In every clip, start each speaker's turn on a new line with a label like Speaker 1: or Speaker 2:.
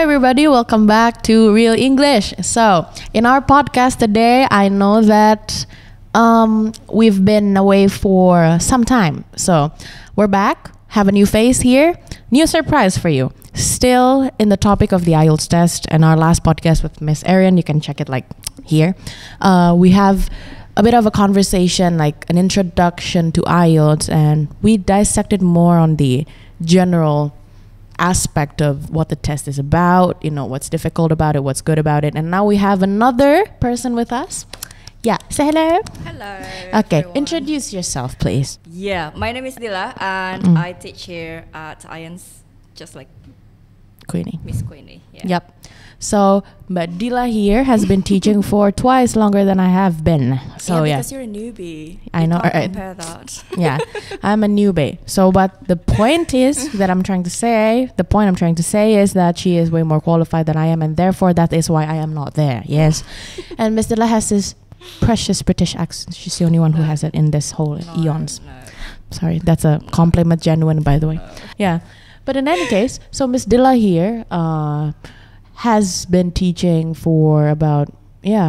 Speaker 1: everybody, welcome back to Real English. So, in our podcast today, I know that we've been away for some time. So, we're back, have a new face here, new surprise for you. Still in the topic of the IELTS test and our last podcast with Miss Erin, you can check it like here. We have a bit of a conversation, like an introduction to IELTS, and we dissected more on the general aspect of what the test is about, you know, what's difficult about it, what's good about it. And now we have another person with us. Yeah, say hello.
Speaker 2: Hello.
Speaker 1: Okay,
Speaker 2: everyone.
Speaker 1: Introduce yourself, please.
Speaker 2: Yeah, my name is Dila and I teach here at IELTS, just like
Speaker 1: Queenie.
Speaker 2: Miss Queenie. Yeah.
Speaker 1: Yep. So, but Dila here has been teaching for twice longer than I have been. So, yeah.
Speaker 2: Because you're a newbie.
Speaker 1: I know,
Speaker 2: You can't
Speaker 1: right.
Speaker 2: compare that.
Speaker 1: Yeah, I'm a newbie. So, but the point is that I'm trying to say is that she is way more qualified than I am, and therefore that is why I am not there. Yes. And Miss Dila has this precious British accent. She's the only one who has it in this whole eons.
Speaker 2: No.
Speaker 1: Sorry, that's a compliment, genuine, by the way. Yeah. But in any case, so Miss Dila here has been teaching for about,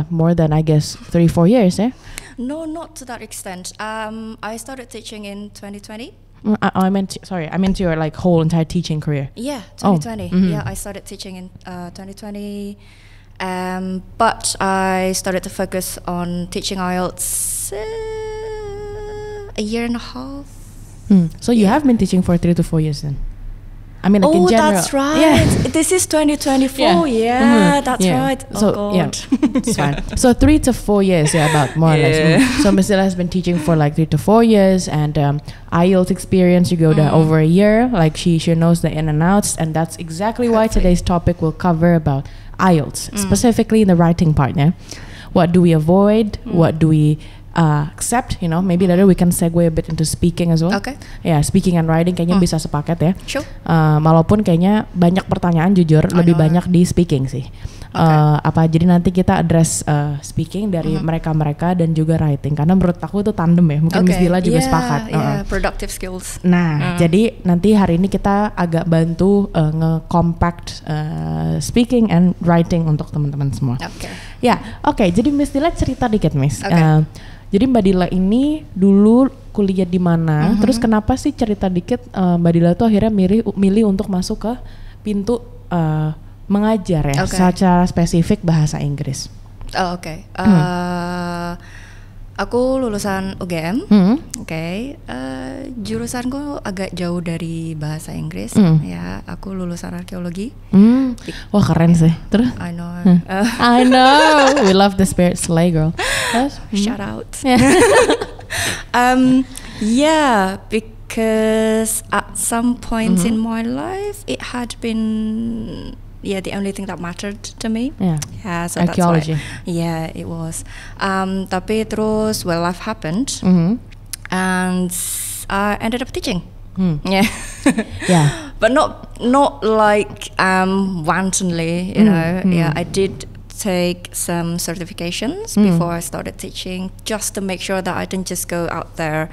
Speaker 1: more than, I guess, 3-4 years, eh?
Speaker 2: No, not to that extent. I started teaching in 2020.
Speaker 1: I meant your like whole entire teaching career.
Speaker 2: Yeah,
Speaker 1: Oh,
Speaker 2: 2020.
Speaker 1: mhm.
Speaker 2: Yeah, I started teaching in 2020. But I started to focus on teaching IELTS a year and a half.
Speaker 1: So you have been teaching for 3 to 4 years then? I mean, like in general.
Speaker 2: That's right.
Speaker 1: Yeah.
Speaker 2: This is 2024.
Speaker 1: Yeah.
Speaker 2: Yeah,
Speaker 1: Mhm.
Speaker 2: that's
Speaker 1: Yeah.
Speaker 2: right. Oh,
Speaker 1: So,
Speaker 2: God.
Speaker 1: yeah, it's fine. So 3 to 4 years, about more or less. So Miss Dila has been teaching for like 3 to 4 years, and IELTS experience, you go there over a year. Like she knows the in and outs, and that's exactly why
Speaker 2: Perfect.
Speaker 1: today's topic will cover about IELTS, specifically in the writing part. Yeah? What do we avoid? What do we accept? You know, maybe later we can segue a bit into speaking as well.
Speaker 2: Okay.
Speaker 1: Ya, speaking and writing kayaknya bisa sepaket ya.
Speaker 2: Sure.
Speaker 1: Walaupun kayaknya banyak pertanyaan jujur lebih
Speaker 2: know.
Speaker 1: banyak di speaking sih. Jadi nanti kita address speaking dari mereka-mereka dan juga writing, karena menurut aku itu tandem ya. Mungkin Miss Dila juga sepakat.
Speaker 2: Yeah, productive skills.
Speaker 1: Nah, jadi nanti hari ini kita agak bantu nge-compact speaking and writing untuk teman-teman semua.
Speaker 2: Oke.
Speaker 1: Ya, oke. Jadi Miss Dila cerita dikit, Miss.
Speaker 2: Oke.
Speaker 1: Jadi Mbak Dila ini dulu kuliah di mana? Terus kenapa sih cerita dikit Mbak Dila tuh akhirnya milih untuk masuk ke pintu mengajar ya, secara spesifik bahasa Inggris.
Speaker 2: Oh, oke. Aku lulusan UGM. Oke. Jurusanku agak jauh dari bahasa Inggris. Ya, aku lulusan arkeologi.
Speaker 1: Wah, keren sih. Terus?
Speaker 2: I know.
Speaker 1: I know. We love the spirit slay girl.
Speaker 2: Shout out. Yeah, because at some point in my life, it had been the only thing that mattered to me. Yeah, so
Speaker 1: Archaeology.
Speaker 2: that's why. Yeah, it was. Tapi terus, life happened, and I ended up teaching. Yeah.
Speaker 1: Yeah.
Speaker 2: But not like wantonly, you know. Yeah, I did take some certifications before I started teaching, just to make sure that I didn't just go out there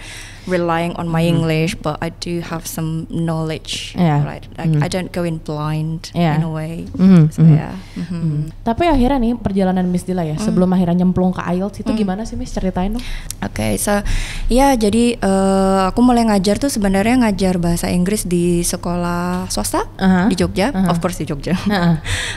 Speaker 2: relying on my English, but I do have some knowledge, right? Like I don't go in blind in a way. So yeah.
Speaker 1: Tapi akhirnya nih perjalanan Miss Dila ya, sebelum akhirnya nyemplung ke IELTS itu gimana sih, Miss? Ceritain dong.
Speaker 2: Oke, so jadi aku mulai ngajar tuh sebenarnya ngajar bahasa Inggris di sekolah swasta di Jogja, of course di Jogja.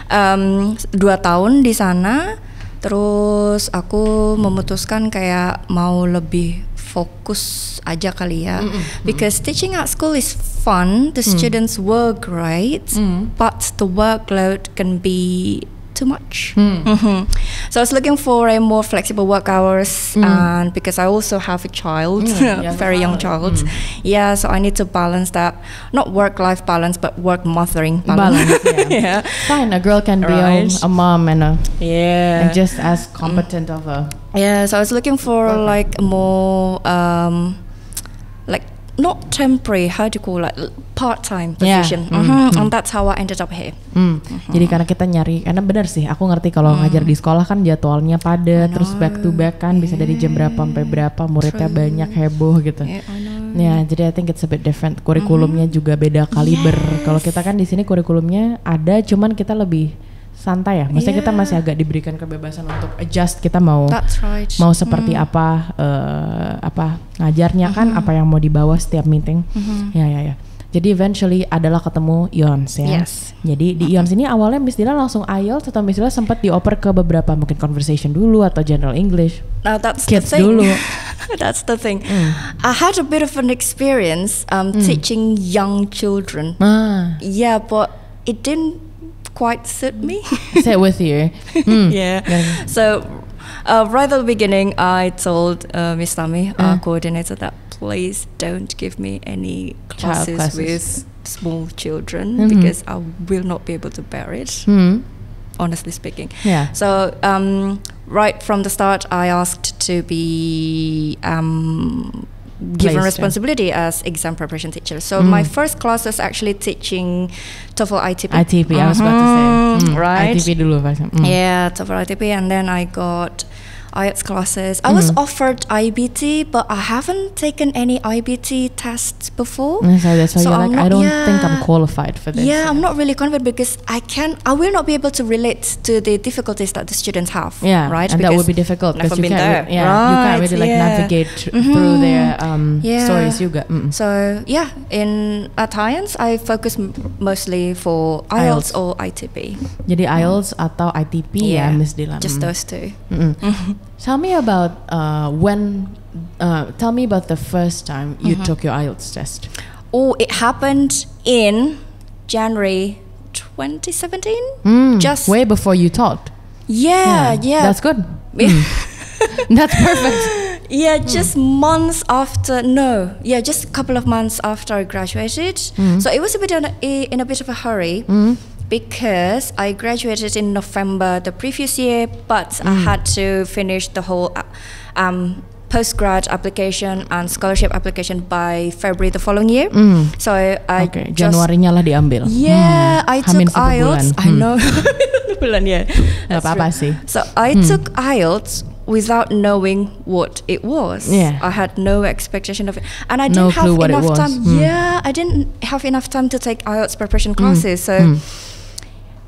Speaker 2: 2 tahun di sana, terus aku memutuskan kayak mau lebih fokus aja kali ya, because teaching at school is fun, the students were great, but the workload can be too much. So I was looking for a more flexible work hours, and because I also have a child, very young child, so I need to balance that, not work-life balance, but work mothering balance.
Speaker 1: Yeah. Fine, a girl can be a mom and just as competent of a.
Speaker 2: Yeah, so I was looking for like a more like not temporary, how do you call it, part-time position. And that's how I ended up here.
Speaker 1: Jadi karena kita nyari, karena benar sih, aku ngerti kalau ngajar di sekolah kan jadwalnya padat, terus back to back kan, bisa dari jam berapa sampai berapa, muridnya banyak, heboh gitu. Ya, jadi I think it's a bit different. Kurikulumnya juga beda kaliber. Kalau kita kan di sini kurikulumnya ada, cuman kita lebih santai ya. Maksudnya kita masih agak diberikan kebebasan untuk adjust. Kita mau mau seperti apa ngajarnya kan, apa yang mau dibawa setiap meeting. Ya. Jadi eventually adalah ketemu IONS ya.
Speaker 2: Yes.
Speaker 1: Jadi di IONS ini awalnya Miss Dila langsung IELTS atau Miss Dila sempat dioper ke beberapa mungkin conversation dulu atau general English.
Speaker 2: Now that's
Speaker 1: Kids
Speaker 2: the thing.
Speaker 1: dulu.
Speaker 2: That's the thing. I had a bit of an experience teaching young children. Yeah, but it didn't quite suit me.
Speaker 1: Sit with you.
Speaker 2: Yeah. So right at the beginning, I told Miss Tami, our coordinator, that please don't give me any classes with small children because I will not be able to bear it. Honestly speaking.
Speaker 1: Yeah.
Speaker 2: So right from the start, I asked to be given responsibility as exam preparation teacher. So my first class was actually teaching TOEFL ITP.
Speaker 1: ITP, I was about to say.
Speaker 2: Right.
Speaker 1: ITP dulu.
Speaker 2: Yeah, TOEFL ITP, and then I got IELTS classes. I was offered IBT, but I haven't taken any IBT tests before.
Speaker 1: So that's why you're like, I don't think I'm qualified for this.
Speaker 2: Yeah, I'm not really confident because I will not be able to relate to the difficulties that the students have.
Speaker 1: Yeah,
Speaker 2: right.
Speaker 1: And
Speaker 2: because
Speaker 1: that would be difficult because you can't.
Speaker 2: Right,
Speaker 1: you can't really like navigate through their stories juga.
Speaker 2: So yeah, at IELTS I focus mostly for IELTS or ITP.
Speaker 1: Jadi IELTS atau ITP ya, Miss Dila.
Speaker 2: Just those two.
Speaker 1: Tell me about tell me about the first time you took your IELTS test.
Speaker 2: Oh, it happened in January 2017. Just
Speaker 1: way before you taught.
Speaker 2: Yeah.
Speaker 1: That's good. That's perfect.
Speaker 2: Yeah, just months after. Just a couple of months after I graduated. So it was a bit in a bit of a hurry. Because I graduated in November the previous year, but I had to finish the whole postgrad application and scholarship application by February the following year. So I
Speaker 1: Januarinya lah diambil.
Speaker 2: Yeah, I took IELTS. I know. Bulan, yeah.
Speaker 1: Gak apa-apa sih.
Speaker 2: So I took IELTS without knowing what it was.
Speaker 1: Yeah.
Speaker 2: I had no expectation of it, and I didn't have enough time. Yeah, I didn't have enough time to take IELTS preparation classes. So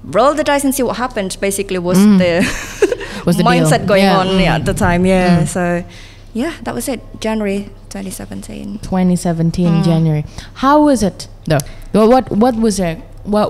Speaker 2: roll the dice and see what happened. Basically, was the mindset going on at the time. Yeah. So yeah, that was it. January 2017.
Speaker 1: 2017 January. How was it though? What was it? What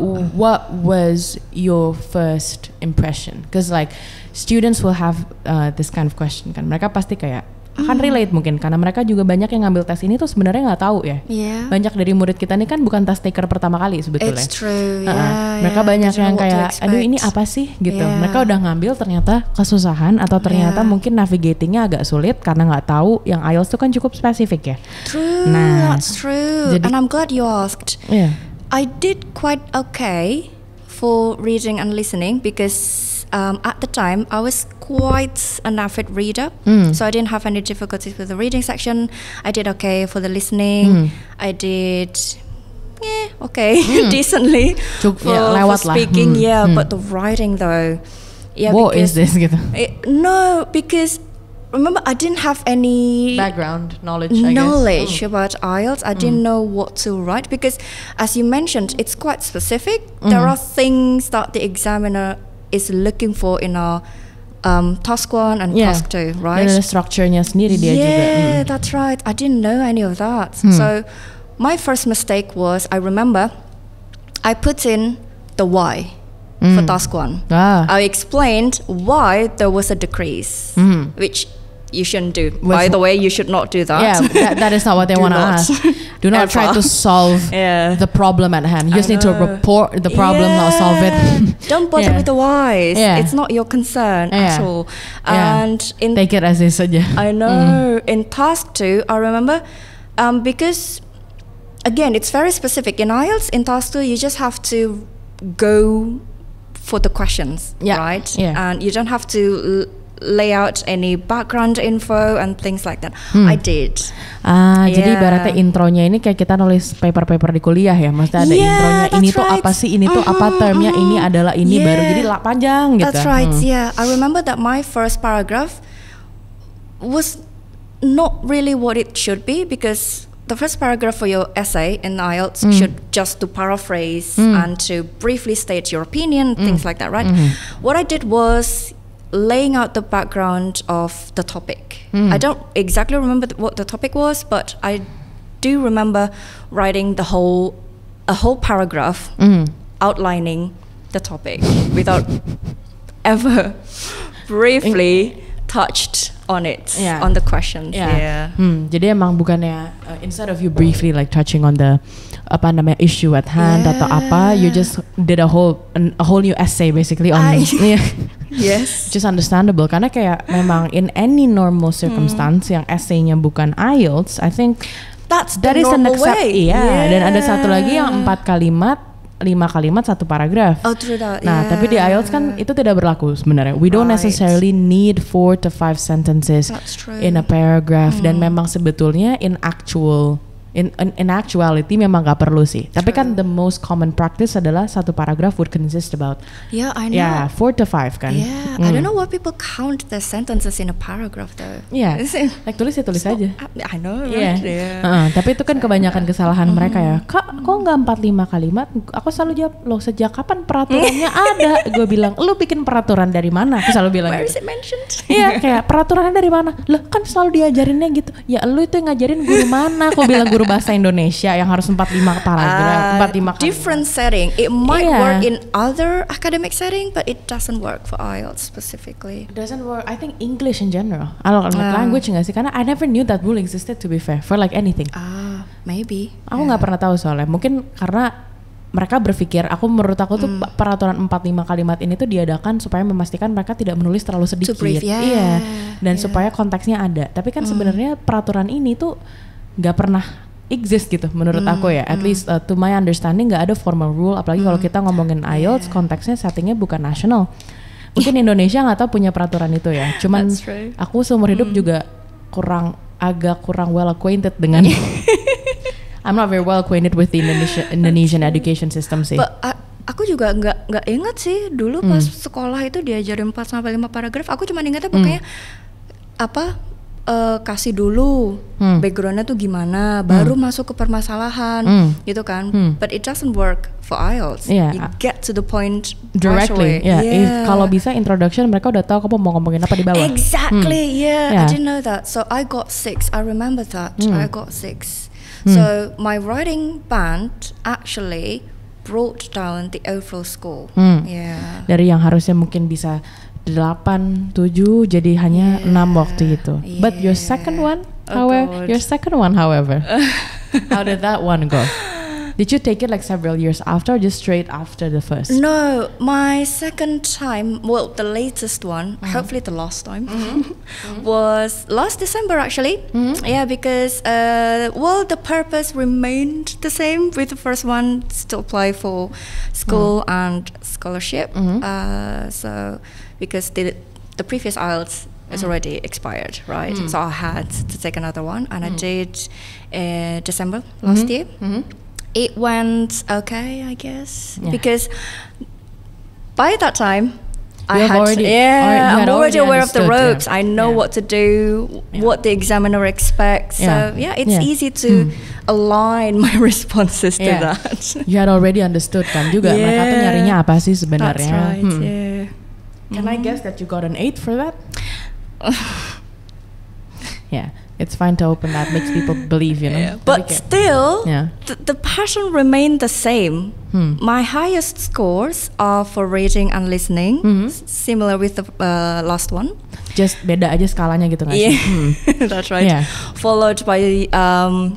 Speaker 1: was your first impression? Because like students will have this kind of question kan. Mereka pasti kayak akan relate mungkin karena mereka juga banyak yang ngambil tes ini tuh sebenarnya nggak tahu ya. Banyak dari murid kita ini kan bukan tes taker pertama kali sebetulnya.
Speaker 2: It's true.
Speaker 1: Mereka banyak yang kayak aduh ini apa sih gitu. Mereka udah ngambil ternyata kesusahan atau ternyata mungkin navigatingnya agak sulit karena nggak tahu yang IELTS itu kan cukup spesifik ya.
Speaker 2: True. That's true. And I'm glad you asked. I did quite okay for reading and listening because at the time I was quite an avid reader, so I didn't have any difficulties with the reading section. I did okay for the listening. I did decently for speaking. But the writing though,
Speaker 1: what is this?
Speaker 2: No, because remember I didn't have any
Speaker 1: background knowledge
Speaker 2: about IELTS. I didn't know what to write because, as you mentioned, it's quite specific. There are things that the examiner is looking for in our task 1 and task 2, right?
Speaker 1: Dan ada structure-nya sendiri dia juga.
Speaker 2: Yeah, that's right. I didn't know any of that. So my first mistake was, I remember I put in the why for task 1. I explained why there was a decrease, which you shouldn't do. By the way, you should not do that.
Speaker 1: Yeah, that is not what they want to ask. Do not try to solve the problem at hand. You just need to report the problem, not solve it.
Speaker 2: Don't bother with the whys. It's not your concern at all. And
Speaker 1: take it as is saja.
Speaker 2: I know. In task 2, I remember because again, it's very specific. In IELTS, in task 2, you just have to go for the questions, right? And you don't have to lay out any background info and things like that. I did.
Speaker 1: Jadi ibaratnya intronya ini kayak kita nulis paper-paper di kuliah ya. Maksudnya ada intronya ini tuh apa sih, ini tuh apa termnya, ini adalah ini baru jadi panjang gitu.
Speaker 2: That's right. I remember that my first paragraph was not really what it should be because the first paragraph for your essay in IELTS should just to paraphrase and to briefly state your opinion, things like that, right? What I did was laying out the background of the topic. I don't exactly remember what the topic was, but I do remember writing a whole paragraph outlining the topic without ever briefly touched on it, on the questions.
Speaker 1: Jadi emang bukannya instead of you briefly like touching on the issue at hand atau apa, you just did a whole new essay basically on
Speaker 2: Yes.
Speaker 1: Just understandable karena kayak memang in any normal circumstance yang essay-nya bukan IELTS, I think
Speaker 2: that
Speaker 1: is an
Speaker 2: way.
Speaker 1: Dan ada satu lagi yang 4 kalimat 5 kalimat 1 paragraf.
Speaker 2: Oh, true that.
Speaker 1: Nah, tapi di IELTS kan itu tidak berlaku sebenarnya. We don't necessarily need 4 to 5 sentences in a paragraph dan memang sebetulnya in actuality memang gak perlu sih. Tapi kan the most common practice adalah 1 paragraph would consist about
Speaker 2: I know.
Speaker 1: 4 to 5 kan.
Speaker 2: I don't know why people count the sentences in a paragraph though.
Speaker 1: Like tulis aja.
Speaker 2: I know, right?
Speaker 1: Tapi itu kan kebanyakan kesalahan mereka ya. Kak, kok nggak 4-5 kalimat? Aku selalu jawab, loh sejak kapan peraturannya ada? Gue bilang, lu bikin peraturan dari mana? Aku selalu bilang
Speaker 2: Where
Speaker 1: gitu.
Speaker 2: is it mentioned?
Speaker 1: Iya, kayak peraturannya dari mana? Loh kan selalu diajarinnya gitu. Ya lu itu yang ngajarin guru mana? Aku bilang guru bahasa Indonesia yang harus 4-5 paragraf, 4-5 kalimat.
Speaker 2: Different setting. It might work in other academic setting, but it doesn't work for IELTS specifically.
Speaker 1: It doesn't work. I think English in general. Language nggak sih? Karena I never knew that rule existed to be fair for like anything.
Speaker 2: Maybe.
Speaker 1: Aku nggak pernah tahu soalnya. Mungkin karena mereka berpikir, menurut aku tuh peraturan 4-5 kalimat ini tuh diadakan supaya memastikan mereka tidak menulis terlalu sedikit.
Speaker 2: Brief,
Speaker 1: dan supaya konteksnya ada. Tapi kan sebenarnya peraturan ini tuh nggak pernah exist gitu menurut aku ya. At least to my understanding nggak ada formal rule. Apalagi kalau kita ngomongin IELTS, konteksnya settingnya bukan nasional. Mungkin Indonesia nggak tahu punya peraturan itu ya. Cuman aku seumur hidup juga agak kurang well acquainted dengan I'm not very well acquainted with the Indonesian education system sih.
Speaker 2: But aku juga nggak ingat sih dulu pas sekolah itu diajarin 4-5 paragraf. Aku cuma ingatnya pokoknya kasih dulu backgroundnya tuh gimana, baru masuk ke permasalahan gitu kan. But it doesn't work for IELTS. You get to the point
Speaker 1: directly. Kalau bisa introduction mereka udah tahu kamu mau ngomongin apa di bawah.
Speaker 2: Exactly. I didn't know that. So I got 6. I remember that. I got 6. So my writing band actually brought down the overall score.
Speaker 1: Dari yang harusnya mungkin bisa 8, 7 jadi hanya 6 waktu itu. But your second one, however, how did that one go? Did you take it like several years after or just straight after the first?
Speaker 2: No, my second time, well, the latest one, hopefully the last time, was last December actually. Because, the purpose remained the same with the first one, to apply for school and scholarship. So, because the previous IELTS is already expired, right? So I had to take another one, and I did December last year. It went okay, I guess, because by that time I'm already aware of the ropes. I know what to do, what the examiner expects. So it's easy to align my responses to that.
Speaker 1: You had already understood kan juga mereka tuh nyarinya apa sih sebenarnya.
Speaker 2: That's right.
Speaker 1: Can I guess that you got an 8 for that? It's fine to open that, makes people believe, you know.
Speaker 2: But still, the passion remained the same. My highest scores are for reading and listening, similar with the last one.
Speaker 1: Just beda aja skalanya gitu nggak sih?
Speaker 2: That's right. Followed by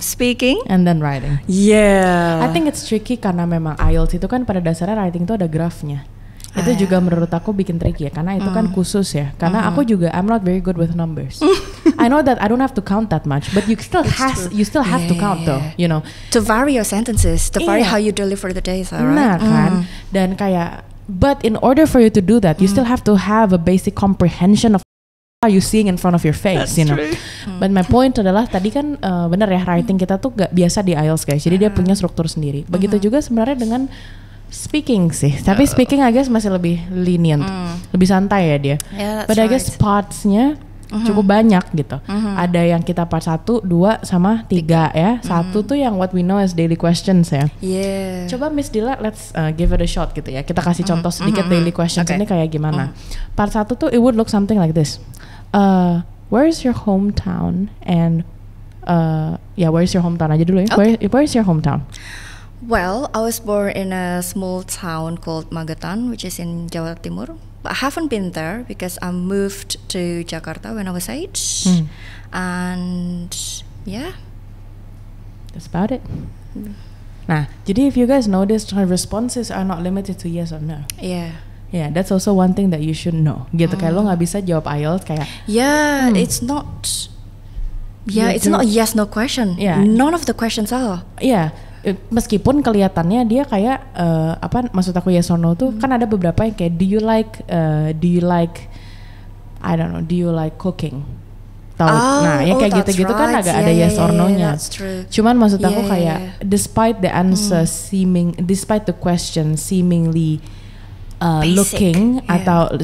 Speaker 2: speaking
Speaker 1: and then writing. I think it's tricky karena memang IELTS itu kan pada dasarnya writing itu ada grafnya. Itu juga menurut aku bikin tricky ya, karena itu kan khusus ya. Karena aku juga I'm not very good with numbers. I know that I don't have to count that much, but you still have to count though, you know.
Speaker 2: To vary your sentences, to vary how you deliver the days, right?
Speaker 1: Nah kan, dan kayak, but in order for you to do that, you still have to have a basic comprehension of what are you seeing in front of your face, you know. But my point adalah tadi kan bener ya, writing kita tuh gak biasa di IELTS guys, jadi dia punya struktur sendiri. Begitu juga sebenarnya dengan speaking sih, tapi speaking I guess masih lebih lenient, lebih santai ya dia. But I guess parts-nya cukup banyak gitu. Ada yang kita part 1, 2 sama 3 ya. 1 tuh yang what we know as daily questions ya. Coba Miss Dila, let's give it a shot gitu ya. Kita kasih contoh sedikit daily questions ini kayak gimana. Part 1 tuh it would look something like this. Where is your hometown? And where is your hometown aja dulu ya. Where is your hometown?
Speaker 2: Well, I was born in a small town called Magetan, which is in Jawa Timur. But I haven't been there because I moved to Jakarta when I was 8. And yeah.
Speaker 1: That's about it. Nah, jadi if you guys notice, responses are not limited to yes or no. Yeah, that's also one thing that you should know. Gitu, kayak lo nggak bisa jawab IELTS kayak.
Speaker 2: It's not. It's not a yes no question. None of the questions are. Meskipun kelihatannya dia kayak maksud aku yes or no tuh kan ada beberapa yang kayak do you like I don't know, do you like cooking? Nah, ya kayak gitu-gitu kan agak ada yes or no-nya. Cuman maksud aku kayak despite the answer despite the question seemingly looking atau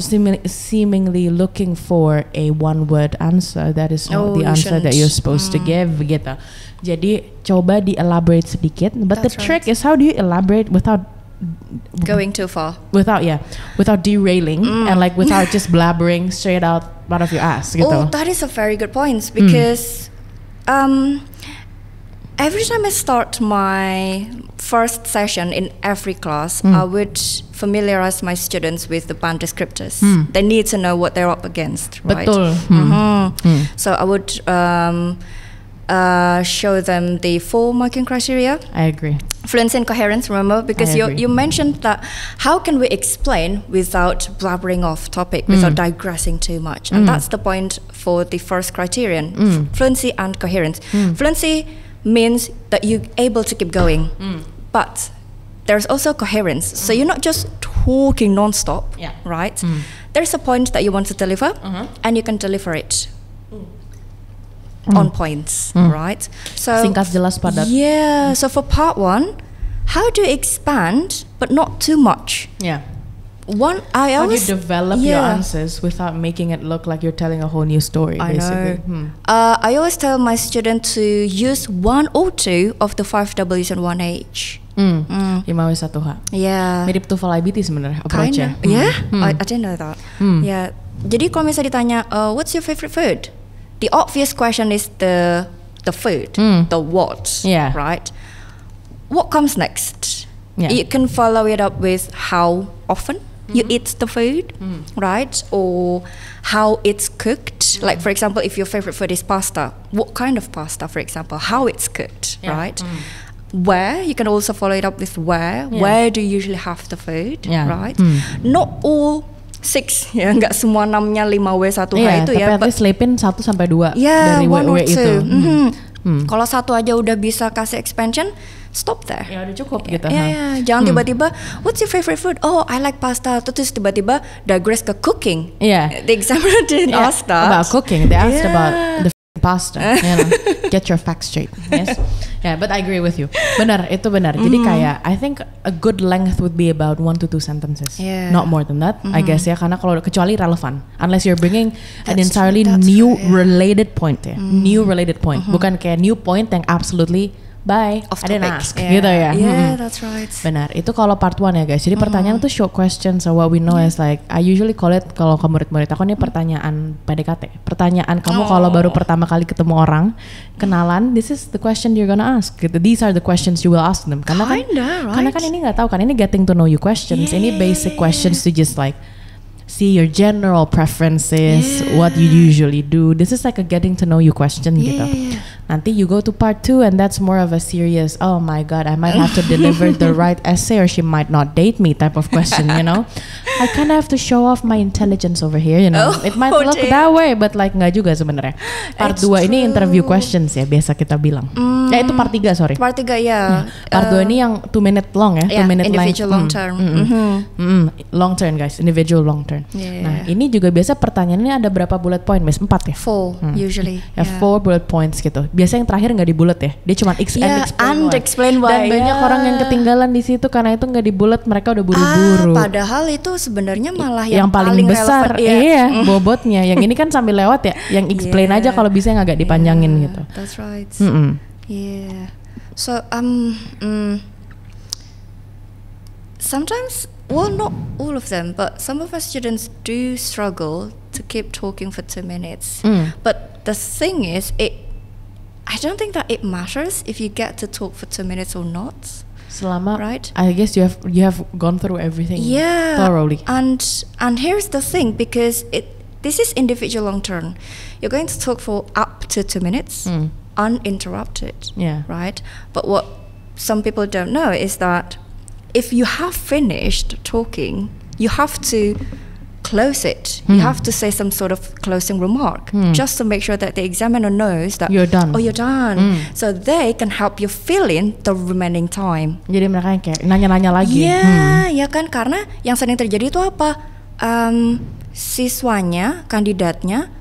Speaker 2: seemingly looking for a one word answer, that is not the answer that you're supposed to give gitu. Jadi coba di-elaborate sedikit, but the trick is how do you elaborate without going too far,
Speaker 1: without derailing and like without just blabbering straight out of your ass gitu.
Speaker 2: That is a very good point because every time I start my first session in every class, I would familiarize my students with the band descriptors. They need to know what they're up against, right?
Speaker 1: Betul.
Speaker 2: So I would show them the 4 marking criteria.
Speaker 1: I agree.
Speaker 2: Fluency and coherence, remember, because you mentioned that how can we explain without blabbering off topic, without digressing too much, and that's the point for the first criterion, fluency and coherence. Fluency means that you're able to keep going, but there's also coherence, so you're not just talking non-stop, right? There's a point that you want to deliver, and you can deliver it on points, right? So
Speaker 1: singkat, jelas, padat.
Speaker 2: So for part 1, how do you expand but not too much?
Speaker 1: How do you develop your answers without making it look like you're telling a whole new story, basically?
Speaker 2: I always tell my students to use 1 or 2 of the 5 W's and 1 H.
Speaker 1: 5W1H. Mirip TOEFL IBT sebenarnya approach-nya.
Speaker 2: I didn't know that. Jadi kalau misalnya ditanya, what's your favorite food? The obvious question is the food, the what, right? What comes next? You can follow it up with how often you eat the food, right? Or how it's cooked. Like for example, if your favorite food is pasta, what kind of pasta, for example? How it's cooked, right? Where, you can also follow it up with where. Where do you usually have the food, right? Not all 6 ya, nggak semua 6-nya 5W1H itu ya.
Speaker 1: Tapi at least selipin 1 sampai 2 dari
Speaker 2: 1 or 2
Speaker 1: itu.
Speaker 2: Kalau 1 aja udah bisa kasih expansion, stop there.
Speaker 1: Udah cukup gitu.
Speaker 2: Jangan tiba-tiba, what's your favorite food? Oh, I like pasta. Terus tiba-tiba digress ke cooking. The examiner didn't ask that.
Speaker 1: About cooking, they asked about the pasta. Get your facts straight. Yes. But I agree with you. Benar, itu benar. Jadi kayak I think a good length would be about 1 to 2 sentences. Not more than that, I guess ya. Karena kalau kecuali relevan, unless you're bringing an entirely new related point ya. New related point, bukan kayak new point yang absolutely I didn't ask gitu ya.
Speaker 2: That's right.
Speaker 1: Benar, itu kalau part 1 ya guys. Jadi pertanyaan itu short questions, or what we know is like, I usually call it, kalau ke murid-murid aku nih pertanyaan PDKT. Pertanyaan kamu kalau baru pertama kali ketemu orang, kenalan, this is the question you're gonna ask gitu. These are the questions you will ask them. Karena kan ini nggak tahu kan, ini getting to know you questions. Ini basic questions to just like see your general preferences, what you usually do. This is like a getting to know you question gitu. Nanti you go to part 2 and that's more of a serious, oh my god, I might have to deliver the right essay or she might not date me type of question, you know. I kind of have to show off my intelligence over here, you know. It might look that way, but like nggak juga sebenarnya. Part 2 ini interview questions ya, biasa kita bilang. Itu part 3, sorry.
Speaker 2: Part 3 ya.
Speaker 1: Part 2 ini yang 2 minute long ya, 2 minute
Speaker 2: individual long term.
Speaker 1: Long term guys, individual long term. Nah, ini juga biasa pertanyaannya ada berapa bullet point, Miss? 4 ya?
Speaker 2: 4 usually.
Speaker 1: 4 bullet points gitu. biasa yang terakhir nggak dibulet ya, dia cuma
Speaker 2: explain why.
Speaker 1: Dan banyak orang yang ketinggalan di situ karena itu nggak dibulet, mereka udah buru-buru.
Speaker 2: Padahal itu sebenarnya malah
Speaker 1: yang paling besar,
Speaker 2: relevan,
Speaker 1: bobotnya. Yang ini kan sambil lewat ya, yang explain aja kalau bisa agak dipanjangin gitu.
Speaker 2: That's right. Yeah. So sometimes, well, not all of them, but some of our students do struggle to keep talking for 2 minutes. But the thing is, I don't think that it matters if you get to talk for 2 minutes or not.
Speaker 1: Selama,
Speaker 2: right?
Speaker 1: I guess you have gone through everything thoroughly.
Speaker 2: And here's the thing, because this is individual long term. You're going to talk for up to 2 minutes, uninterrupted. Right? But what some people don't know is that if you have finished talking, you have to close it. You have to say some sort of closing remark, just to make sure that the examiner knows that
Speaker 1: you're done.
Speaker 2: Oh, you're done. So they can help you fill in the remaining time.
Speaker 1: Jadi mereka kayak nanya-nanya lagi.
Speaker 2: Ya kan, karena yang sering terjadi itu apa? Siswanya, kandidatnya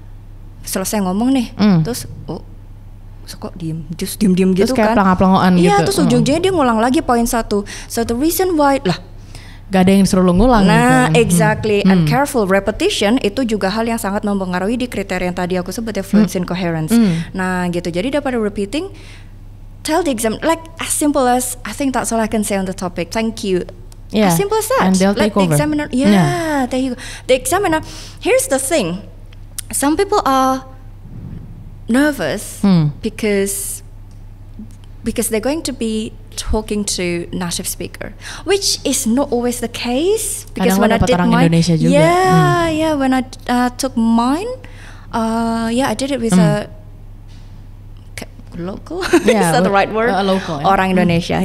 Speaker 2: selesai ngomong nih, terus kok diem gitu
Speaker 1: terus kayak
Speaker 2: kan?
Speaker 1: pelangap-pelangoan gitu.
Speaker 2: Iya, terus ujung-ujungnya dia ngulang lagi poin 1. So the reason why
Speaker 1: gak ada yang disuruh lu ngulang
Speaker 2: gitu. Exactly. And careful repetition itu juga hal yang sangat mempengaruhi di kriteria yang tadi aku sebut ya, fluency and coherence. Nah gitu, jadi daripada repeating, tell the exam, like as simple as, I think that's all I can say on the topic, thank you. As simple as that.
Speaker 1: And they'll
Speaker 2: like
Speaker 1: take over.
Speaker 2: The examiner, there you go. The examiner, here's the thing, some people are nervous because they're going to be talking to native speaker, which is not always the case. Because when I did mine, when I took mine, I did it with a local. Is that the right word?
Speaker 1: Local.
Speaker 2: Orang Indonesia,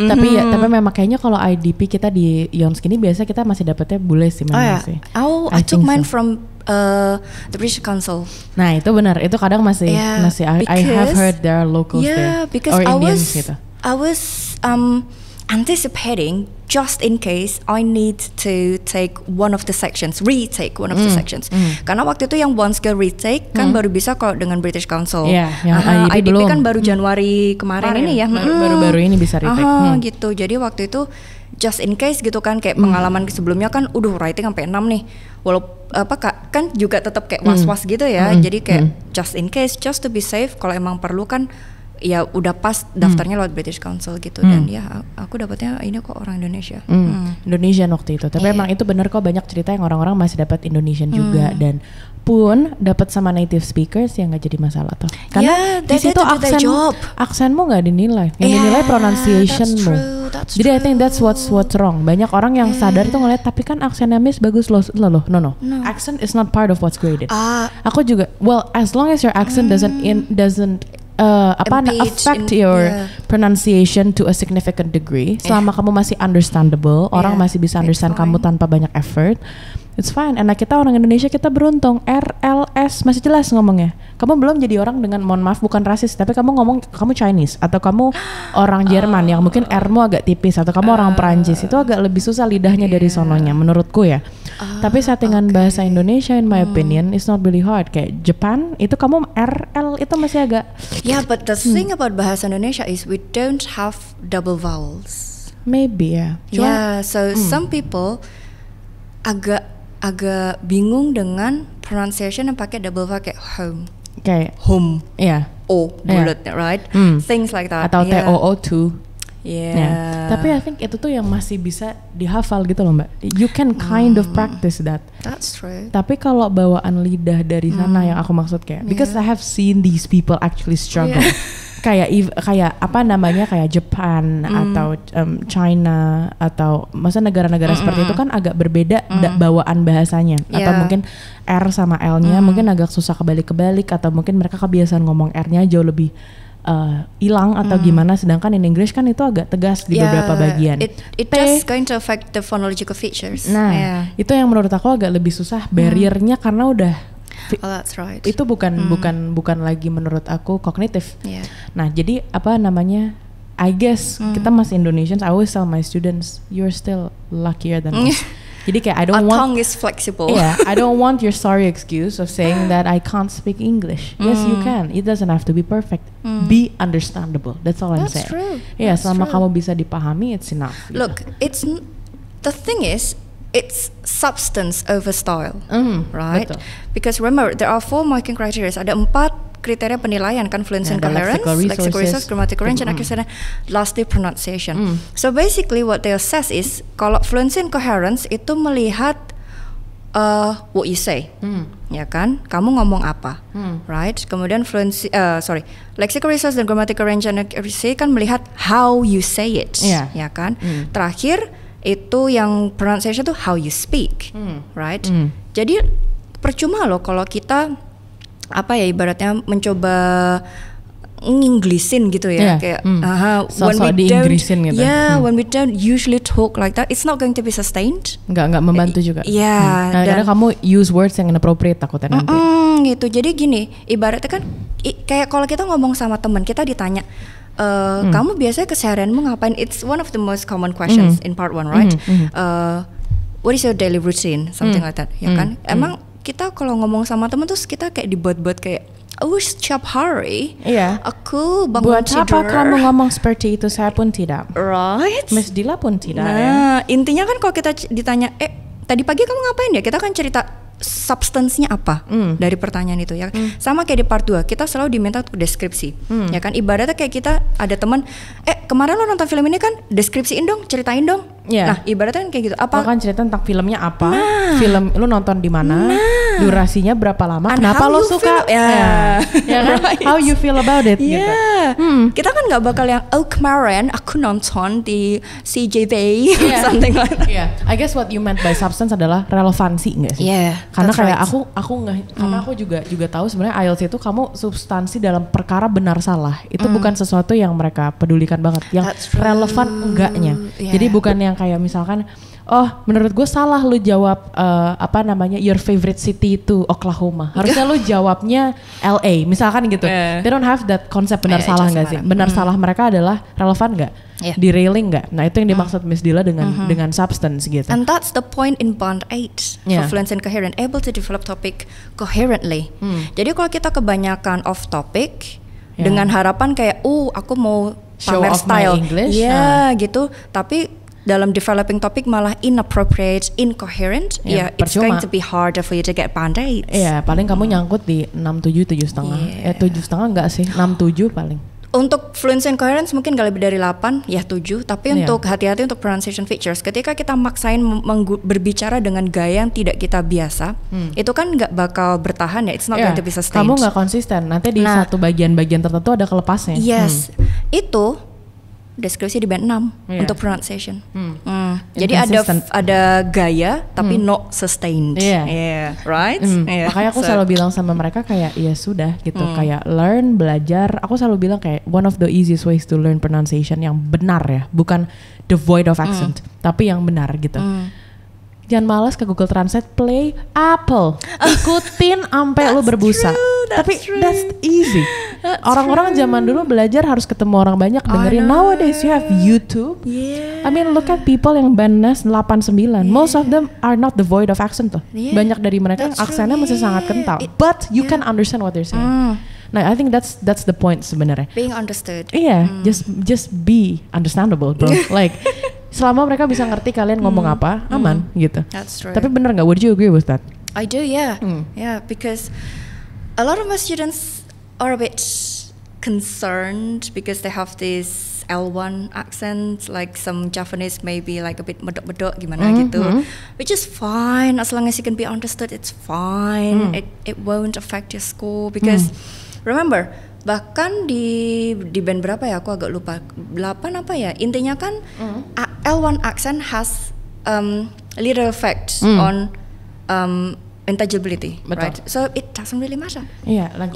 Speaker 1: Tapi memang kayaknya kalau IDP kita di Yons gini biasa kita masih dapetnya bule sih memang sih.
Speaker 2: I took mine from the British Council.
Speaker 1: Nah itu benar, itu kadang masih I have heard there are locals there
Speaker 2: because
Speaker 1: or Indians gitu.
Speaker 2: I was anticipating just in case I need to take one of the sections, retake one of the sections. Karena waktu itu yang one skill retake kan baru bisa kalau dengan British Council.
Speaker 1: Yang
Speaker 2: IDP kan baru Januari kemarin ini ya.
Speaker 1: Baru ini bisa retake.
Speaker 2: Gitu. Jadi waktu itu just in case gitu kan, kayak pengalaman sebelumnya kan writing sampai 6 nih. Kan juga tetap kayak was-was gitu ya. Jadi kayak just in case, just to be safe, kalau emang perlu kan ya udah pas daftarnya lewat British Council gitu. Dan ya aku dapatnya ini kok orang Indonesia.
Speaker 1: Indonesian waktu itu. Tapi emang itu benar kok, banyak cerita yang orang-orang masih dapat Indonesian juga, dan pun dapat sama native speakers yang nggak jadi masalah tuh. Karena di situ aksenmu nggak dinilai, yang dinilai pronunciationmu. Jadi I think that's what's wrong. Banyak orang yang sadar tuh ngeliat, tapi kan aksennya Miss bagus loh. No. Accent is not part of what's graded. Aku juga, well, as long as your accent doesn't affect your pronunciation to a significant degree, selama kamu masih understandable, orang masih bisa understand kamu tanpa banyak effort, it's fine. Anak kita orang Indonesia, kita beruntung, RLS masih jelas ngomongnya. Kamu belum jadi orang dengan, mohon maaf bukan rasis, tapi kamu ngomong kamu Chinese atau kamu orang Jerman yang mungkin R-mu agak tipis, atau kamu orang Perancis, itu agak lebih susah lidahnya dari sononya menurutku ya. Tapi settingan bahasa Indonesia in my opinion is not really hard. Kayak Japan itu kamu RL itu masih agak.
Speaker 2: But the thing about bahasa Indonesia is we don't have double vowels.
Speaker 1: Maybe
Speaker 2: so some people agak bingung dengan pronunciation yang pakai double vowel, kayak home.
Speaker 1: Kayak
Speaker 2: home. O bulat, right? Things like that.
Speaker 1: Atau TOO2.
Speaker 2: Yeah.
Speaker 1: Tapi I think itu tuh yang masih bisa dihafal gitu loh Mbak. You can kind of practice that.
Speaker 2: That's true.
Speaker 1: Tapi kalau bawaan lidah dari sana yang aku maksud kayak, because I have seen these people actually struggle. Kayak apa namanya, kayak Japan atau China atau masa negara-negara seperti itu kan agak berbeda bawaan bahasanya, atau mungkin R sama L-nya mungkin agak susah kebalik-kebalik, atau mungkin mereka kebiasaan ngomong R-nya jauh lebih hilang atau gimana, sedangkan in English kan itu agak tegas di beberapa bagian.
Speaker 2: It just going to affect the phonological features.
Speaker 1: Nah, itu yang menurut aku agak lebih susah barriernya, karena udah
Speaker 2: that's right.
Speaker 1: Itu bukan lagi menurut aku kognitif. Nah, jadi apa namanya? I guess kita masih Indonesians. I always tell my students, you're still luckier than us. Jadi kayak I don't
Speaker 2: Our
Speaker 1: want
Speaker 2: tongue is flexible.
Speaker 1: Yeah, I don't want your sorry excuse of saying that I can't speak English. Yes, you can. It doesn't have to be perfect. Be understandable. That's all I'm saying.
Speaker 2: True.
Speaker 1: Yeah,
Speaker 2: That's
Speaker 1: selama
Speaker 2: true.
Speaker 1: kamu bisa dipahami, it's enough.
Speaker 2: Look, the thing is, it's substance over style, right?
Speaker 1: Betul.
Speaker 2: Because remember, there are 4 marking criteria. Ada 4 kriteria penilaian kan, fluency and coherence, lexical resources, grammatical range, and accuracy, and lastly pronunciation. So basically what they assess is kalau fluency and coherence itu melihat what you say, ya kan? Kamu ngomong apa, right? Kemudian lexical resource dan grammatical range and accuracy kan melihat how you say it, ya kan? Terakhir itu yang pronunciation itu how you speak, right? Jadi percuma loh kalau kita ibaratnya mencoba nginglisin gitu ya, kayak when we don't usually talk like that, it's not going to be sustained.
Speaker 1: Nggak membantu juga.
Speaker 2: Dan
Speaker 1: kamu use words yang inappropriate takutnya nanti.
Speaker 2: Gitu. Jadi gini, ibaratnya kan kayak kalau kita ngomong sama teman kita ditanya, kamu biasanya keseharianmu ngapain? It's one of the most common questions in part 1, right? What is your daily routine? Something like that, ya kan? Emang kita kalau ngomong sama temen terus kita kayak dibuat-buat kayak setiap hari aku bangun tidur.
Speaker 1: Buat apa kamu ngomong seperti itu? Saya pun tidak.
Speaker 2: Right?
Speaker 1: Miss Dila pun tidak.
Speaker 2: Nah, intinya kan kalau kita ditanya, tadi pagi kamu ngapain ya? Kita kan cerita substance-nya apa dari pertanyaan itu ya. Sama kayak di part 2, kita selalu diminta untuk deskripsi. Ya kan, ibaratnya kayak kita ada teman, kemarin lo nonton film ini kan, deskripsiin dong, ceritain dong. Nah, ibaratnya kan kayak gitu. Apa?
Speaker 1: Lo kan cerita tentang filmnya apa? Film lo nonton di mana? Durasinya berapa lama? Kenapa lo suka?
Speaker 2: Ya kan?
Speaker 1: Right. How you feel about it? Gitu.
Speaker 2: Kita kan nggak bakal yang kemarin aku nonton di CJV something like that.
Speaker 1: I guess what you meant by substance adalah relevansi nggak sih? Karena kayak aku nggak, karena aku juga tahu sebenarnya IELTS itu kamu substansi dalam perkara benar salah itu bukan sesuatu yang mereka pedulikan banget, yang relevan enggaknya. Jadi bukan yang kayak misalkan, menurut gue salah lu jawab your favorite city itu Oklahoma. Harusnya lu jawabnya LA misalkan gitu. They don't have that konsep benar salah nggak sih? Benar salah mereka adalah relevan nggak? Derailing nggak? Nah itu yang dimaksud Miss Dila dengan substance gitu.
Speaker 2: And that's the point in bond 8 for fluent and coherent, able to develop topic coherently. Jadi kalau kita kebanyakan off topic dengan harapan kayak aku mau
Speaker 1: show
Speaker 2: pamer
Speaker 1: off
Speaker 2: style,
Speaker 1: my English,
Speaker 2: gitu. Tapi dalam developing topic malah inappropriate, incoherent, it's going to be harder for you to get band aids.
Speaker 1: Paling kamu nyangkut di 6-7, 7,5. 7,5 enggak sih, 6-7 paling.
Speaker 2: Untuk fluency and coherence mungkin gak lebih dari 8, 7. Tapi untuk hati-hati untuk pronunciation features, ketika kita maksain berbicara dengan gaya yang tidak kita biasa, itu kan gak bakal bertahan ya, it's not going to be sustained.
Speaker 1: Kamu gak konsisten, nanti di satu bagian-bagian tertentu ada kelepasnya.
Speaker 2: Yes, itu deskripsi di band 6 untuk pronunciation. Jadi ada gaya tapi not sustained. Right?
Speaker 1: Makanya aku selalu bilang sama mereka kayak ya sudah gitu, kayak learn, belajar. Aku selalu bilang kayak one of the easiest ways to learn pronunciation yang benar ya, bukan devoid of accent, tapi yang benar gitu. Jangan malas ke Google Translate, play Apple, ikutin sampai lu berbusa. Tapi that's easy. Orang-orang zaman dulu belajar harus ketemu orang banyak, dengerin. Nowadays you have YouTube. I mean look at people yang bandnya 8-9. Most of them are not devoid of accent tuh. Banyak dari mereka aksennya masih sangat kental. But you can understand what they're saying. Nah, I think that's the point sebenarnya.
Speaker 2: Being understood.
Speaker 1: Just be understandable, bro. Like selama mereka bisa ngerti kalian ngomong apa, aman gitu.
Speaker 2: That's true.
Speaker 1: Tapi bener nggak? Would you agree with that?
Speaker 2: I do, yeah. Because a lot of my students are a bit concerned because they have this L1 accent, like some Japanese maybe like a bit medok-medok gimana gitu, which is fine as long as you can be understood. It's fine. It won't affect your score because remember, bahkan di band berapa ya, aku agak lupa, 8 apa ya, intinya kan L1 accent has little effect on intelligibility, right? So it doesn't really matter.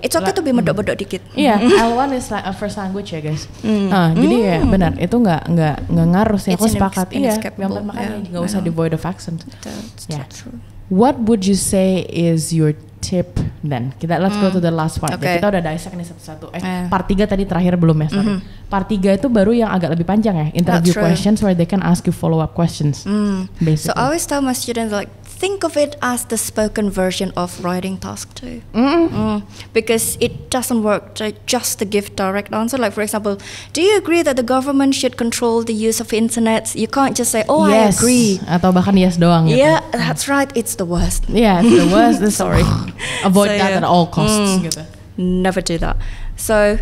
Speaker 2: It's okay to be medok-medok dikit.
Speaker 1: L1 is like a first language ya guys. Jadi ya benar, itu nggak ngaruh sih. Aku sepakat. Makanya nggak usah devoid of accent.
Speaker 2: True.
Speaker 1: What would you say is your tip then? Let's go to the last part. Kita udah dissect nih satu-satu. Part 3 tadi terakhir belum ya, sorry. part 3 itu baru yang agak lebih panjang ya, interview questions where they can ask you follow up questions. Basically.
Speaker 2: So I always tell my students like think of it as the spoken version of writing task 2. Because it doesn't work just to give direct answer. Like for example, do you agree that the government should control the use of internet? You can't just say, oh
Speaker 1: yes,
Speaker 2: I agree.
Speaker 1: Atau bahkan yes doang gitu.
Speaker 2: Yeah, that's right. It's the worst.
Speaker 1: Yeah, it's the worst. Sorry. Avoid that at all costs gitu.
Speaker 2: Never do that. So,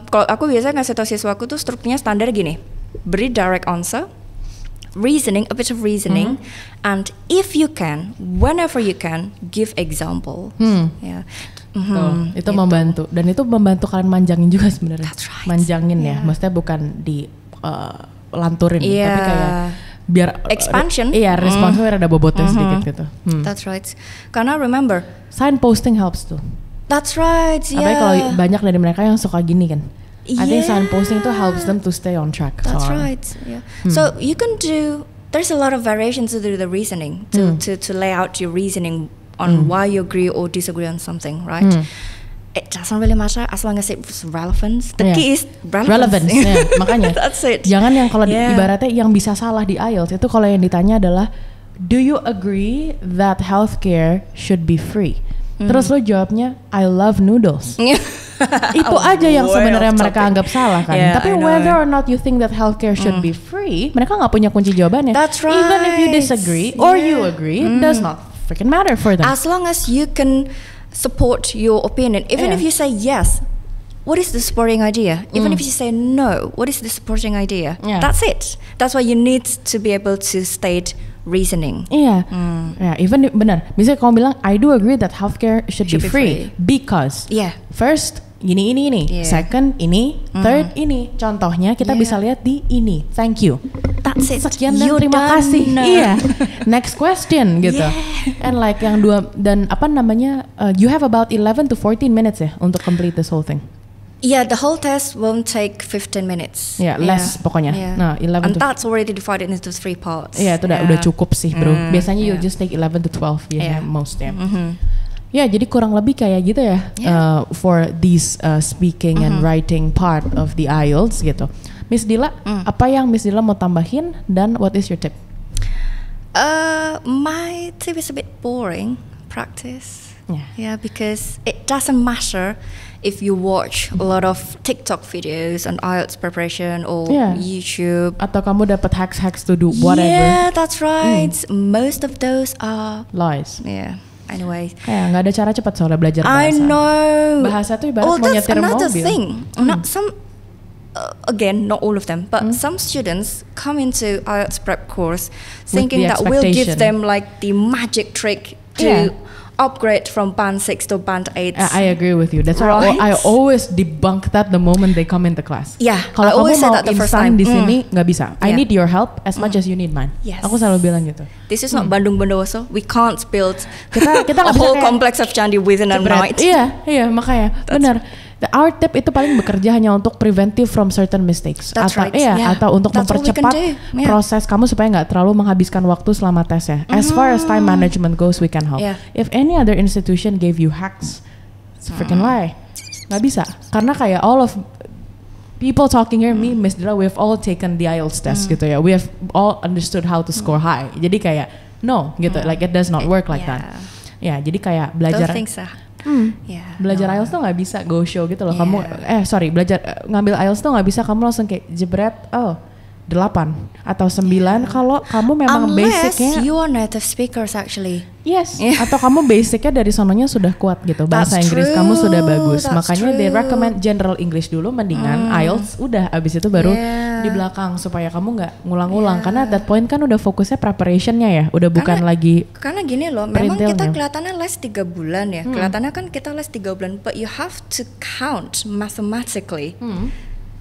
Speaker 2: kalau aku biasanya ngasih tau siswaku tuh strukturnya standar gini. Beri direct answer, reasoning, a bit of reasoning, and if you can, whenever you can, give example. Yeah.
Speaker 1: Itu membantu, dan itu membantu kalian manjangin juga sebenarnya.
Speaker 2: That's right.
Speaker 1: Manjangin ya, maksudnya bukan di lanturin, tapi kayak biar
Speaker 2: expansion.
Speaker 1: Responsnya ada bobotnya sedikit gitu.
Speaker 2: That's right. Karena remember,
Speaker 1: signposting helps tuh.
Speaker 2: That's right.
Speaker 1: Apalagi kalau banyak dari mereka yang suka gini kan. I think signposting itu helps them to stay on track.
Speaker 2: That's right. Yeah. So you can do. There's a lot of variations to do the reasoning to lay out your reasoning on why you agree or disagree on something, right? It doesn't really matter as long as it's relevant. The key is relevance.
Speaker 1: Makanya.
Speaker 2: That's it.
Speaker 1: Jangan yang kalau ibaratnya yang bisa salah di IELTS itu kalau yang ditanya adalah do you agree that healthcare should be free? Terus lo jawabnya I love noodles. Itu aja yang sebenarnya mereka anggap salah kan. Tapi whether or not you think that healthcare should be free, mereka nggak punya kunci jawabannya.
Speaker 2: That's right.
Speaker 1: Even if you disagree or you agree, it does not freaking matter for them.
Speaker 2: As long as you can support your opinion, even if you say yes, what is the supporting idea? Even if you say no, what is the supporting idea? That's it. That's why you need to be able to state reasoning. Even benar. Misalnya kamu bilang I do agree that healthcare should be free because first ini. Second ini, third ini. Contohnya kita bisa lihat di ini. Thank you. That's it.
Speaker 1: Sekian dan terima kasih. Next question gitu. And like yang dua dan apa namanya? You have about 11 to 14 minutes ya untuk complete this whole thing.
Speaker 2: Yeah, the whole test won't take 15 minutes.
Speaker 1: Less pokoknya. Nah, 11
Speaker 2: and that's already divided into 3 parts.
Speaker 1: Itu udah cukup sih, bro. Biasanya you'll just take 11 to 12 biasanya most ya. Jadi kurang lebih kayak gitu ya. For these speaking and writing part of the IELTS gitu. Miss Dila, apa yang Miss Dila mau tambahin dan what is your tip?
Speaker 2: My tip is a bit boring. Practice. Because it doesn't matter if you watch a lot of TikTok videos on IELTS preparation or YouTube.
Speaker 1: Atau kamu dapat hacks to do whatever.
Speaker 2: Yeah, that's right. Most of those are
Speaker 1: lies.
Speaker 2: Anyway.
Speaker 1: Nggak ada cara cepat soalnya belajar bahasa.
Speaker 2: I know.
Speaker 1: Bahasa tuh ibarat mau nyetir mobil.
Speaker 2: Another thing. Not some. Again, not all of them, but some students come into IELTS prep course thinking that we'll give them like the magic trick to upgrade from band 6 to band 8.
Speaker 1: I agree with you. That's why I always debunk that the moment they come into class. Kalau kamu mau instan di sini nggak bisa. I need your help as much as you need mine. Aku selalu bilang gitu.
Speaker 2: This is not Bandung Bondowoso. We can't build
Speaker 1: kita
Speaker 2: a whole complex of candi within a night.
Speaker 1: Iya makanya benar. Our tip itu paling bekerja hanya untuk preventive from certain mistakes. Atau untuk mempercepat proses kamu supaya nggak terlalu menghabiskan waktu selama tes ya. As far as time management goes, we can help. If any other institution gave you hacks, it's a freaking lie. Nggak bisa. Karena kayak all of people talking here, me, Miss Dila, we have all taken the IELTS test gitu ya. We have all understood how to score high. Jadi kayak no gitu, like it does not work like that. Jadi kayak belajar. Belajar IELTS tuh nggak bisa go show gitu loh. Kamu belajar ngambil IELTS tuh nggak bisa kamu langsung kayak jebret 8 atau 9 kalau kamu memang basicnya.
Speaker 2: Unless you are native speakers actually.
Speaker 1: Yes. Atau kamu basicnya dari sononya sudah kuat gitu. Bahasa Inggris kamu sudah bagus. Makanya they recommend general English dulu mendingan IELTS udah abis itu baru di belakang supaya kamu nggak ngulang-ngulang karena at that point kan udah fokusnya preparationnya ya. Udah bukan lagi.
Speaker 2: Karena gini loh, memang kita kelihatannya les 3 bulan ya. Kelihatannya kan kita les 3 bulan, but you have to count mathematically.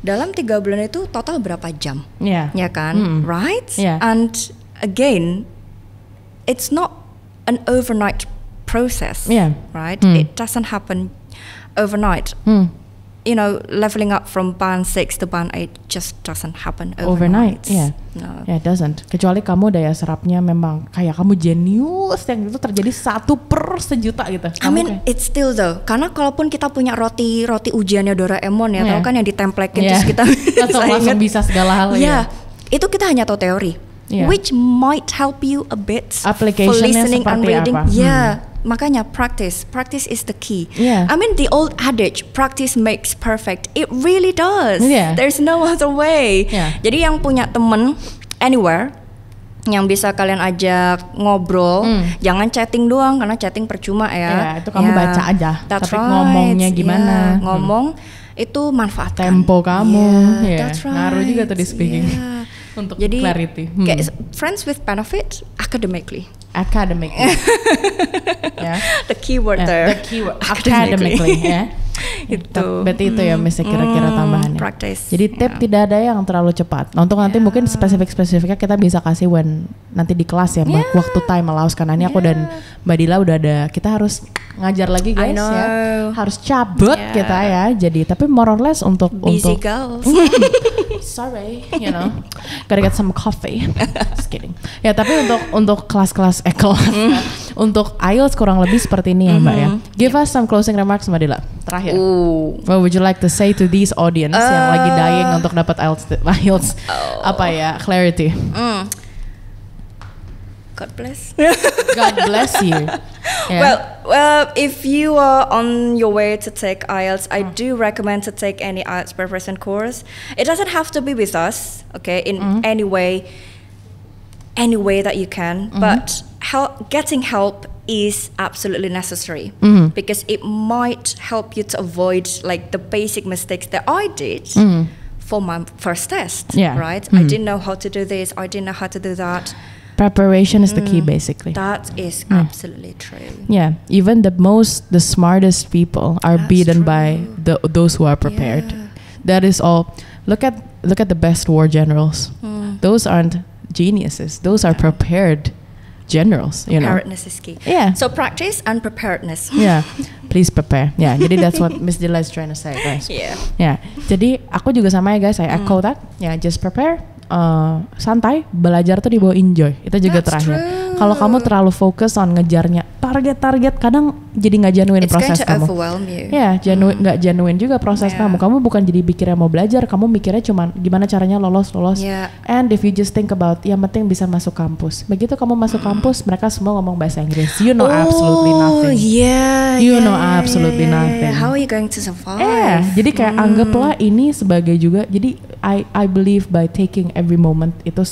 Speaker 2: Dalam 3 bulan itu total berapa jam? Ya kan? Right? And again, it's not an overnight process, right? It doesn't happen overnight. leveling up from band 6 to band 8 just doesn't happen
Speaker 1: overnight. Yeah.
Speaker 2: No.
Speaker 1: Yeah, it doesn't. Kecuali kamu daya serapnya memang kayak kamu jenius yang itu terjadi 1/1.000.000 gitu.
Speaker 2: I mean, it's still though. Karena kalaupun kita punya roti ujiannya Doraemon ya, tahu kan yang ditemplekin terus kita
Speaker 1: langsung bisa segala hal ya.
Speaker 2: Itu kita hanya tahu teori. Which might help you a bit for listening and reading. Makanya practice is the key. I mean the old adage, practice makes perfect. It really does. There's no other way. Jadi yang punya temen anywhere yang bisa kalian ajak ngobrol, jangan chatting doang karena chatting percuma ya.
Speaker 1: Itu kamu baca aja. Tapi ngomongnya gimana?
Speaker 2: Ngomong itu manfaatkan
Speaker 1: tempo kamu.
Speaker 2: That's right.
Speaker 1: Ngaruh juga tuh di speaking. Untuk
Speaker 2: jadi,
Speaker 1: clarity.
Speaker 2: Kayak friends with benefit academically. The keyword there.
Speaker 1: The keyword academically. Itu. Berarti itu ya mesti kira-kira tambahannya.
Speaker 2: Practice.
Speaker 1: Jadi tip tidak ada yang terlalu cepat. Untuk nanti mungkin spesifik-spesifiknya kita bisa kasih when nanti di kelas ya, waktu time allows, karena ini aku dan Mbak Dila udah ada, kita harus ngajar lagi guys ya. Harus cabut kita ya. Jadi tapi more or less untuk
Speaker 2: busy girls.
Speaker 1: Sorry, gotta get some coffee. Just kidding. Ya tapi untuk kelas untuk IELTS kurang lebih seperti ini ya Mbak ya. Give us some closing remarks Mbak Dila. Terakhir. What would you like to say to these audience yang lagi dying untuk dapat IELTS apa ya, clarity?
Speaker 2: God bless.
Speaker 1: God bless you.
Speaker 2: Well, if you are on your way to take IELTS, I do recommend to take any IELTS preparation course. It doesn't have to be with us, okay? In any way that you can, but getting help is absolutely necessary because it might help you to avoid like the basic mistakes that I did for my first test, right? I didn't know how to do this, I didn't know how to do that.
Speaker 1: Preparation is the key basically.
Speaker 2: That is absolutely true.
Speaker 1: Yeah, even the smartest people are beaten by those who are prepared. That is all. Look at the best war generals. Those aren't geniuses. Those are prepared generals.
Speaker 2: Preparedness is key. So practice and preparedness. Please prepare. Jadi that's what Miss Dila is trying to say, guys.
Speaker 1: Jadi aku juga sama ya guys. I echo that. Just prepare. Santai, belajar tuh dibawa enjoy. Itu juga terakhir. Kalau kamu terlalu fokus on ngejarnya target, kadang jadi nggak genuine proses kamu. Nggak genuine juga proses kamu. Kamu bukan jadi pikirnya mau belajar, kamu mikirnya cuman gimana caranya lolos. And if you just think about, yang penting bisa masuk kampus. Begitu kamu masuk kampus, mereka semua ngomong bahasa Inggris. You know absolutely nothing. You know absolutely nothing.
Speaker 2: How are you going to survive?
Speaker 1: Jadi kayak anggaplah ini sebagai juga. Jadi I believe by taking every moment itu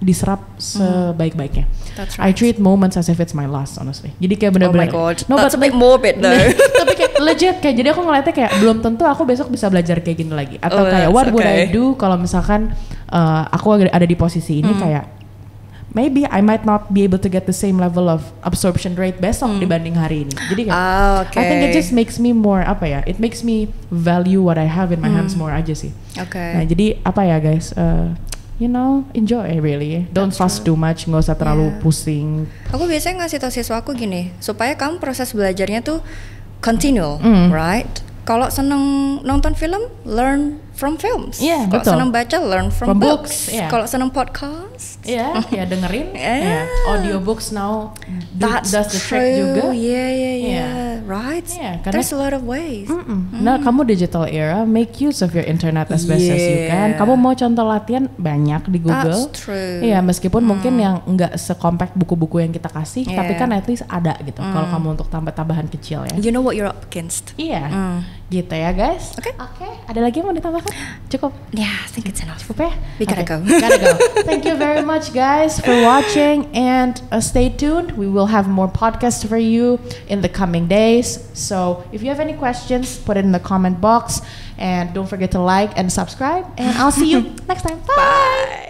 Speaker 1: diserap sebaik-baiknya.
Speaker 2: That's right.
Speaker 1: I treat moments as if it's my last, honestly. Jadi kayak benar-benar.
Speaker 2: Oh my god. That's a bit morbid though.
Speaker 1: Tapi kayak legit kayak jadi aku ngeliatnya kayak belum tentu aku besok bisa belajar kayak gini lagi. Atau kayak what would I do kalau misalkan aku ada di posisi ini kayak maybe I might not be able to get the same level of absorption rate besok dibanding hari ini. Jadi kayak I think it just makes me more it makes me value what I have in my hands more aja sih. Nah jadi guys, enjoy really. Don't fuss too much, nggak usah terlalu pusing.
Speaker 2: Aku biasanya ngasih tau siswa aku gini, supaya kamu proses belajarnya tuh continue, right? Kalau seneng nonton film, learn from films. Kalau seneng baca, learn from books. Kalau seneng podcast,
Speaker 1: dengerin. Audiobooks now does the trick juga.
Speaker 2: Right? There's a lot of ways.
Speaker 1: Nah, kamu digital era, make use of your internet as best as you can. Kamu mau contoh latihan banyak di Google.
Speaker 2: That's true.
Speaker 1: Meskipun mungkin yang nggak sekompak buku-buku yang kita kasih, tapi kan at least ada gitu. Kalau kamu untuk tambahan kecil ya.
Speaker 2: You know what you're up against.
Speaker 1: Gitu ya guys. Oke. Ada lagi yang mau ditambahkan? Cukup?
Speaker 2: I think it's enough.
Speaker 1: Cukup ya?
Speaker 2: We gotta go.
Speaker 1: Thank you very much guys for watching and stay tuned. We will have more podcasts for you in the coming days. So if you have any questions, put it in the comment box and don't forget to like and subscribe and I'll see you next time. Bye.